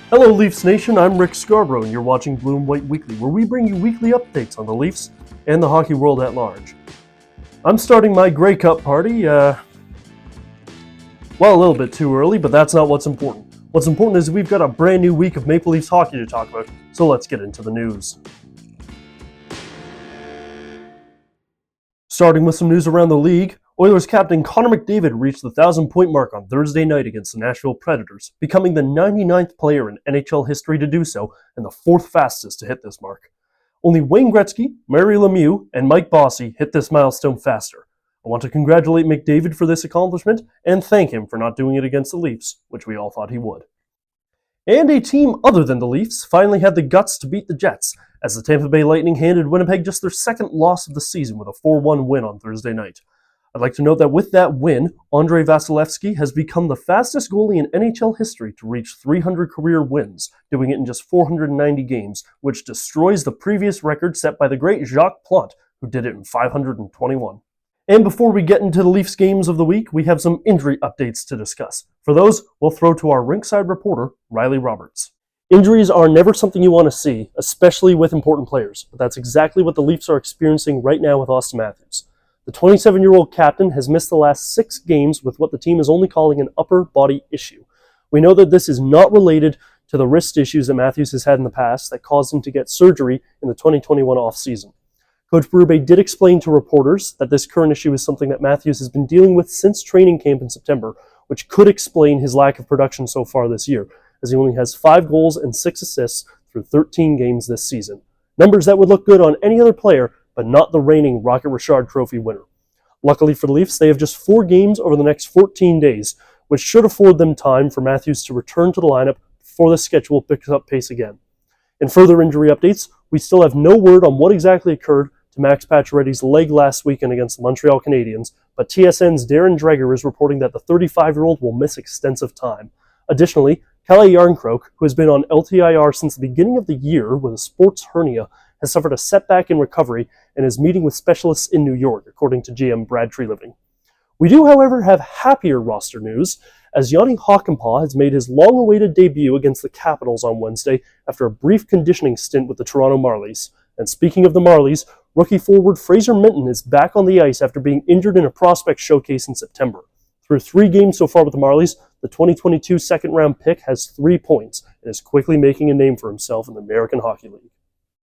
Hello Leafs Nation, I'm Rick Scarborough and you're watching Blue and White Weekly, where we bring you weekly updates on the Leafs and the hockey world at large. I'm starting my Grey Cup party, a little bit too early, but that's not what's important. What's important is we've got a brand new week of Maple Leafs hockey to talk about, so let's get into the news. Starting with some news around the league, Oilers captain Connor McDavid reached the 1,000-point mark on Thursday night against the Nashville Predators, becoming the 99th player in NHL history to do so and the 4th fastest to hit this mark. Only Wayne Gretzky, Mario Lemieux, and Mike Bossy hit this milestone faster. I want to congratulate McDavid for this accomplishment and thank him for not doing it against the Leafs, which we all thought he would. And a team other than the Leafs finally had the guts to beat the Jets, as the Tampa Bay Lightning handed Winnipeg just their second loss of the season with a 4-1 win on Thursday night. I'd like to note that with that win, Andrei Vasilevskiy has become the fastest goalie in NHL history to reach 300 career wins, doing it in just 490 games, which destroys the previous record set by the great Jacques Plante, who did it in 521. And before we get into the Leafs games of the week, we have some injury updates to discuss. For those, we'll throw to our rinkside reporter, Riley Roberts. Injuries are never something you want to see, especially with important players, but that's exactly what the Leafs are experiencing right now with Auston Matthews. The 27-year-old captain has missed the last 6 games with what the team is only calling an upper body issue. We know that this is not related to the wrist issues that Matthews has had in the past that caused him to get surgery in the 2021 offseason. Coach Berube did explain to reporters that this current issue is something that Matthews has been dealing with since training camp in September, which could explain his lack of production so far this year, as he only has 5 goals and 6 assists through 13 games this season. Numbers that would look good on any other player, but not the reigning Rocket Richard Trophy winner. Luckily for the Leafs, they have just 4 games over the next 14 days, which should afford them time for Matthews to return to the lineup before the schedule picks up pace again. In further injury updates, we still have no word on what exactly occurred to Max Pacioretty's leg last weekend against the Montreal Canadiens, but TSN's Darren Dreger is reporting that the 35-year-old will miss extensive time. Additionally, Kalle Järnkrok, who has been on LTIR since the beginning of the year with a sports hernia, has suffered a setback in recovery and is meeting with specialists in New York, according to GM Brad Treliving. We do, however, have happier roster news, as Jani Hakanpää has made his long-awaited debut against the Capitals on Wednesday after a brief conditioning stint with the Toronto Marlies. And speaking of the Marlies, rookie forward Fraser Minton is back on the ice after being injured in a prospect showcase in September. Through 3 games so far with the Marlies, the 2022 second-round pick has 3 points and is quickly making a name for himself in the American Hockey League.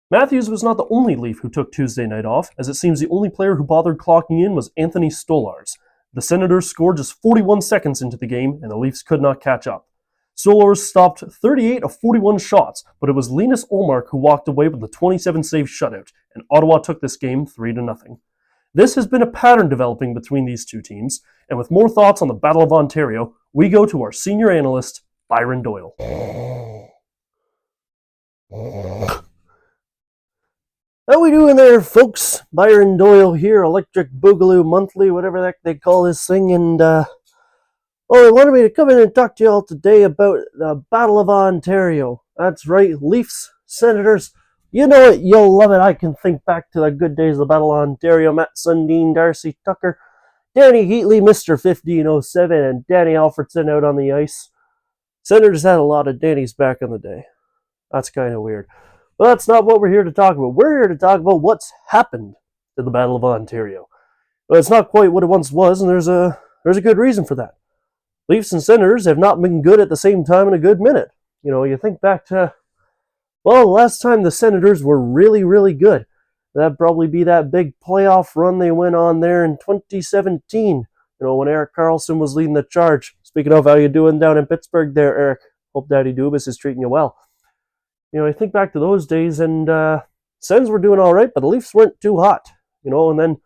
Matthews was not the only Leaf who took Tuesday night off, as it seems the only player who bothered clocking in was Anthony Stolarz. The Senators scored just 41 seconds into the game, and the Leafs could not catch up. Stolarz stopped 38 of 41 shots, but it was Linus Ullmark who walked away with the 27-save shutout, and Ottawa took this game 3-0. This has been a pattern developing between these two teams, and with more thoughts on the Battle of Ontario, we go to our senior analyst, Byron Doyle. How we doing there, folks? Byron Doyle here, Electric Boogaloo Monthly, whatever the heck they call this thing, and they wanted me to come in and talk to you all today about the Battle of Ontario. That's right, Leafs, Senators, you know it, you'll love it. I can think back to the good days of the Battle of Ontario. Matt Sundin, Darcy Tucker, Danny Heatley, Mr. 1507, and Danny Alfredson out on the ice. Senators had a lot of Dannys back in the day. That's kind of weird. But that's not what we're here to talk about. We're here to talk about what's happened to the Battle of Ontario. But it's not quite what it once was, and there's a good reason for that. Leafs and Senators have not been good at the same time in a good minute. You know, you think back to, the last time the Senators were really, really good. That'd probably be that big playoff run they went on there in 2017, when Erik Karlsson was leading the charge. Speaking of, how you doing down in Pittsburgh there, Eric? Hope Daddy Dubas is treating you well. I think back to those days, and Sens were doing all right, but the Leafs weren't too hot, and then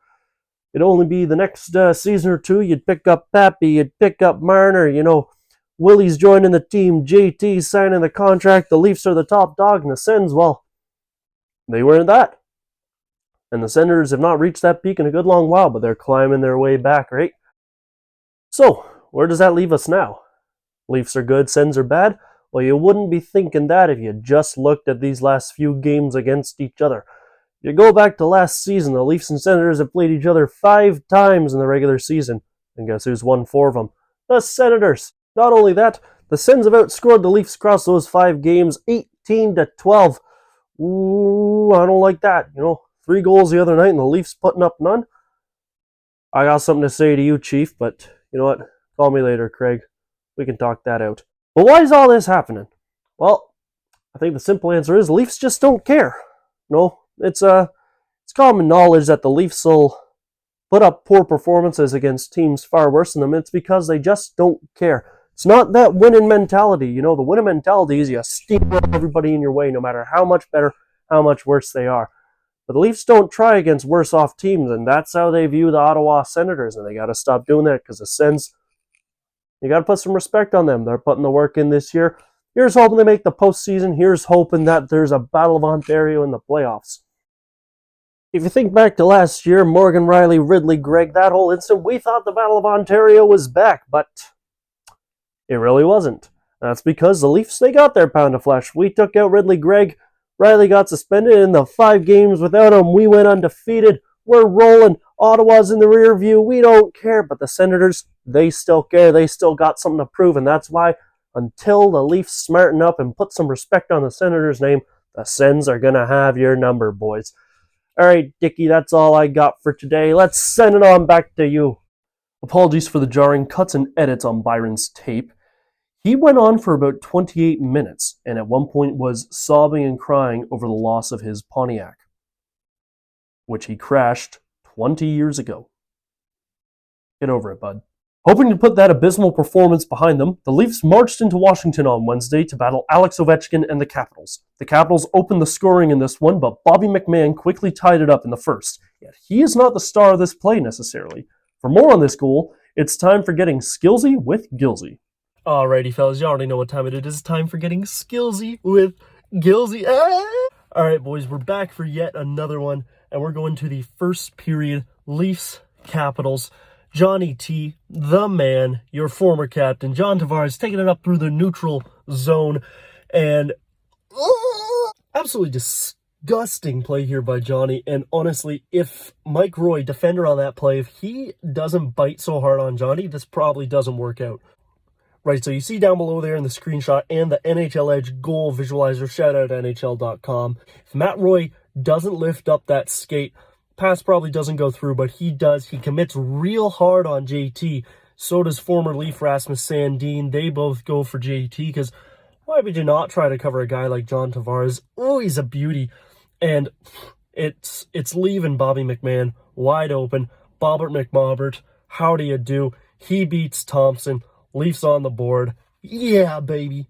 it'd only be the next season or two, you'd pick up Pappy, you'd pick up Marner, Willie's joining the team, JT's signing the contract, the Leafs are the top dog, and the Sens, they weren't that. And the Senators have not reached that peak in a good long while, but they're climbing their way back, right? So, where does that leave us now? Leafs are good, Sens are bad? Well, you wouldn't be thinking that if you just looked at these last few games against each other. If you go back to last season, the Leafs and Senators have played each other 5 times in the regular season. And guess who's won 4 of them? The Senators. Not only that, The Sens have outscored the Leafs across those 5 games, 18-12. Ooh, I don't like that. 3 goals the other night and the Leafs putting up none. I got something to say to you, Chief, but you know what? Call me later, Craig. We can talk that out. But why is all this happening? Well, I think the simple answer is the Leafs just don't care. It's common knowledge that the Leafs will put up poor performances against teams far worse than them. It's because they just don't care. It's not that winning mentality. The winning mentality is you steamroll everybody in your way, no matter how much better, how much worse they are. But the Leafs don't try against worse off teams, and that's how they view the Ottawa Senators, and they got to stop doing that because the Sens, you got to put some respect on them. They're putting the work in this year. Here's hoping they make the postseason. Here's hoping that there's a Battle of Ontario in the playoffs. If you think back to last year, Morgan, Riley, Ridley, Gregg, that whole instant, we thought the Battle of Ontario was back, but it really wasn't. That's because the Leafs, they got their pound of flesh. We took out Ridley, Gregg. Riley got suspended in the 5 games without him. We went undefeated. We're rolling. Ottawa's in the rear view. We don't care. But the Senators, they still care. They still got something to prove. And that's why until the Leafs smarten up and put some respect on the Senators' name, the Sens are going to have your number, boys. All right, Dickie, that's all I got for today. Let's send it on back to you. Apologies for the jarring cuts and edits on Byron's tape. He went on for about 28 minutes, and at one point was sobbing and crying over the loss of his Pontiac, which he crashed 20 years ago. Get over it, bud. Hoping to put that abysmal performance behind them, the Leafs marched into Washington on Wednesday to battle Alex Ovechkin and the Capitals. The Capitals opened the scoring in this one, but Bobby McMahon quickly tied it up in the first. Yet he is not the star of this play necessarily. For more on this goal, it's time for getting skillsy with Gilsey. Alrighty, fellas, you already know what time it is. It's time for getting skillsy with Gilsey. Alright, boys, we're back for yet another one, and we're going to the first period Leafs Capitals. Johnny T, the man, your former captain, John Tavares, taking it up through the neutral zone, and absolutely disgusting play here by Johnny. And honestly, if Mike Roy, defender on that play, if he doesn't bite so hard on Johnny, this probably doesn't work out. Right, so you see down below there in the screenshot and the NHL Edge goal visualizer, shout out NHL.com. If Matt Roy doesn't lift up that skate, pass probably doesn't go through, but he does. He commits real hard on JT. So does former Leaf Rasmus Sandin. They both go for JT because why would you not try to cover a guy like John Tavares? Oh, he's a beauty. And it's leaving Bobby McMahon wide open. Bobbert McBobbert, how do you do? He beats Thompson. Leafs on the board. Yeah, baby.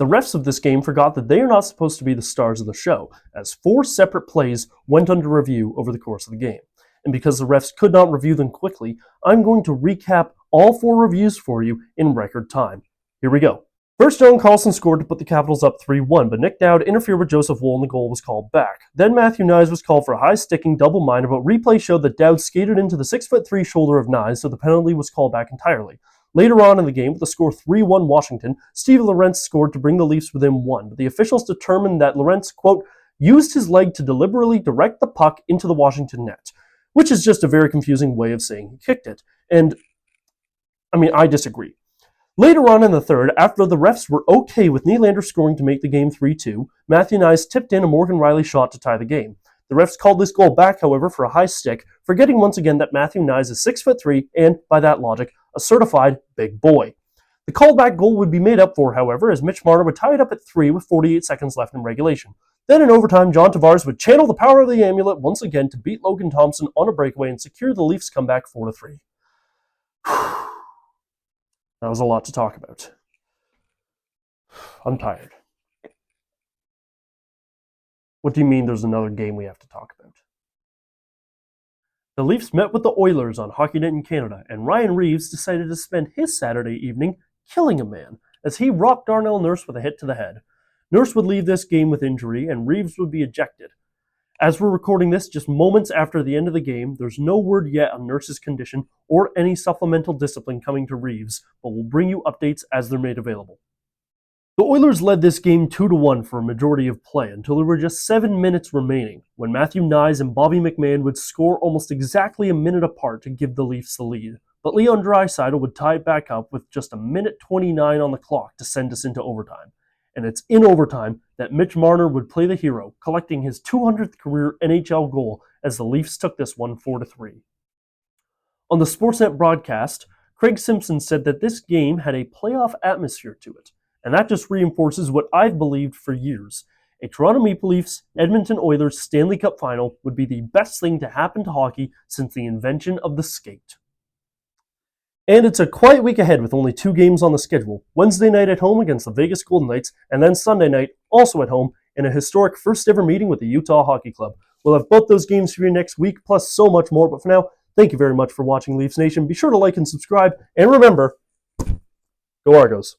The refs of this game forgot that they are not supposed to be the stars of the show, as 4 separate plays went under review over the course of the game. And because the refs could not review them quickly, I'm going to recap all 4 reviews for you in record time. Here we go. First, John Carlson scored to put the Capitals up 3-1, but Nick Dowd interfered with Joseph Woll and the goal was called back. Then Matthew Knies was called for a high-sticking double-minor, but replay showed that Dowd skated into the 6'3" shoulder of Knies, so the penalty was called back entirely. Later on in the game, with the score 3-1 Washington, Steve Lorentz scored to bring the Leafs within 1, but the officials determined that Lorentz, quote, used his leg to deliberately direct the puck into the Washington net, which is just a very confusing way of saying he kicked it. And, I disagree. Later on in the third, after the refs were okay with Nylander scoring to make the game 3-2, Matthew Knies tipped in a Morgan Riley shot to tie the game. The refs called this goal back, however, for a high stick, forgetting once again that Matthew Knies is 6'3" and, by that logic, a certified big boy. The callback goal would be made up for, however, as Mitch Marner would tie it up at 3 with 48 seconds left in regulation. Then in overtime, John Tavares would channel the power of the amulet once again to beat Logan Thompson on a breakaway and secure the Leafs' comeback 4-3. That was a lot to talk about. I'm tired. What do you mean there's another game we have to talk about? The Leafs met with the Oilers on Hockey Night in Canada, and Ryan Reeves decided to spend his Saturday evening killing a man, as he rocked Darnell Nurse with a hit to the head. Nurse would leave this game with injury, and Reeves would be ejected. As we're recording this just moments after the end of the game, there's no word yet on Nurse's condition or any supplemental discipline coming to Reeves, but we'll bring you updates as they're made available. The Oilers led this game 2-1 for a majority of play until there were just 7 minutes remaining, when Matthew Knies and Bobby McMahon would score almost exactly a minute apart to give the Leafs the lead. but Leon Draisaitl would tie it back up with just a minute 29 on the clock to send us into overtime. And it's in overtime that Mitch Marner would play the hero, collecting his 200th career NHL goal as the Leafs took this one 4-3. On the Sportsnet broadcast, Craig Simpson said that this game had a playoff atmosphere to it, and that just reinforces what I've believed for years. A Toronto Maple Leafs Edmonton Oilers Stanley Cup final would be the best thing to happen to hockey since the invention of the skate. And it's a quiet week ahead with only 2 games on the schedule. Wednesday night at home against the Vegas Golden Knights, and then Sunday night, also at home, in a historic first ever meeting with the Utah Hockey Club. We'll have both those games for you next week, plus so much more, but for now, thank you very much for watching Leafs Nation. Be sure to like and subscribe, and remember, go Argos.